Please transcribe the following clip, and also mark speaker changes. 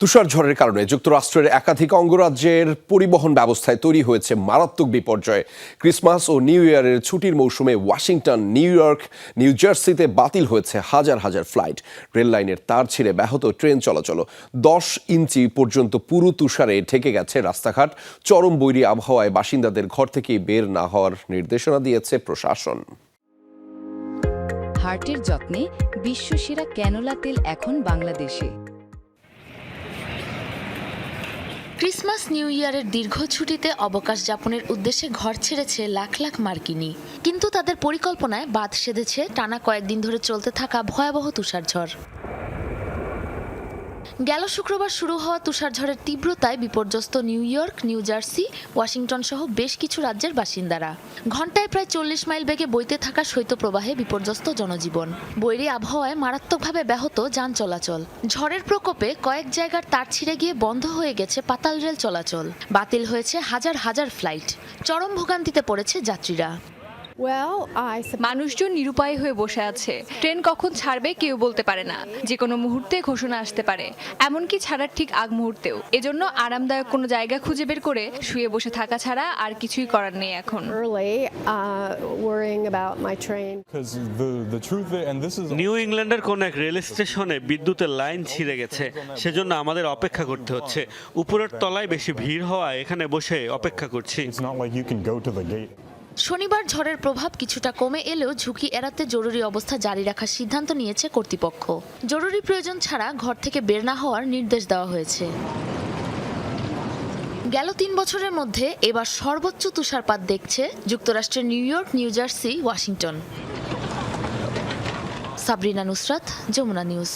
Speaker 1: তুষার ঝড়ের কারণে যুক্তরাষ্ট্রের একাধিক অঙ্গরাজ্যের পরিবহন ব্যবস্থায় তৈরি হয়েছে মারাত্মক বিপর্যয়। ক্রিসমাস ও নিউ ইয়ারের ছুটির মৌসুমে ওয়াশিংটন, নিউ ইয়র্ক, নিউ জার্সিতে বাতিল হয়েছে হাজার হাজার ফ্লাইট। রেল লাইনের তার ছিঁড়ে ব্যাহত ট্রেন চলাচল। 10 ইঞ্চি পর্যন্ত পুরো তুষারে ঢেকে গেছে রাস্তাঘাট। চরম বৈরী আবহাওয়ায় বাসিন্দাদের ঘর থেকে বের না হওয়ার নির্দেশনা দিয়েছে প্রশাসন।
Speaker 2: হার্টের যত্নে বিশ্বসেরা ক্যানোলা তেল এখন বাংলাদেশে।
Speaker 3: ক্রিসমাস নিউ ইয়ারের দীর্ঘ ছুটিতে অবকাশ যাপনের উদ্দেশ্যে ঘর ছেড়েছে লাখ লাখ মার্কিনী, কিন্তু তাদের পরিকল্পনায় বাদ সেধেছে টানা কয়েকদিন ধরে চলতে থাকা ভয়াবহ তুষারঝড়। গেল শুক্রবার শুরু হওয়া তুষারঝড়ের তীব্রতায় বিপর্যস্ত new York, New Jersey, Washington সহ বেশ কিছু রাজ্যের বাসিন্দারা। ঘণ্টায় প্রায় 40 মাইল বেগে বইতে থাকা শৈত্যপ্রবাহে বিপর্যস্ত জনজীবন। বৈরী আবহাওয়ায় মারাত্মকভাবে ব্যাহত যান চলাচল। ঝড়ের প্রকোপে কয়েক জায়গার তার ছিঁড়ে গিয়ে বন্ধ হয়ে গেছে পাতাল রেল চলাচল। বাতিল হয়েছে হাজার হাজার ফ্লাইট। চরম ভোগান্তিতে পড়েছে যাত্রীরা।
Speaker 4: মানুষজন নিরুপায় হয়ে বসে আছে। ট্রেন কখন ছাড়বে কেউ বলতে পারে না। যে কোনো মুহূর্তে ঘোষণা আসতে পারে, এমনকি ছাড়ার ঠিক আগ মুহূর্তেও। এজন্য আরামদায়ক কোনো জায়গা খুঁজে বের করে শুয়ে বসে থাকা ছাড়া আর কিছুই করার নেই এখন।
Speaker 5: নিউ ইংল্যান্ডের কোন এক রেল স্টেশনে বিদ্যুতের লাইন ছিঁড়ে গেছে, সেজন্য আমাদের অপেক্ষা করতে হচ্ছে। উপরের তলায় বেশি ভিড় হওয়ায় এখানে বসে অপেক্ষা করছি।
Speaker 3: শনিবার ঝড়ের প্রভাব কিছুটা কমে এলেও ঝুঁকি এড়াতে জরুরি অবস্থা জারি রাখার সিদ্ধান্ত নিয়েছে কর্তৃপক্ষ। জরুরি প্রয়োজন ছাড়া ঘর থেকে বের না হওয়ার নির্দেশ দেওয়া হয়েছে। গেল 3 বছরের মধ্যে এবার সর্বোচ্চ তুষারপাত দেখছে যুক্তরাষ্ট্রের New York, New Jersey, Washington. Sabrina Nusrat, Jamuna news.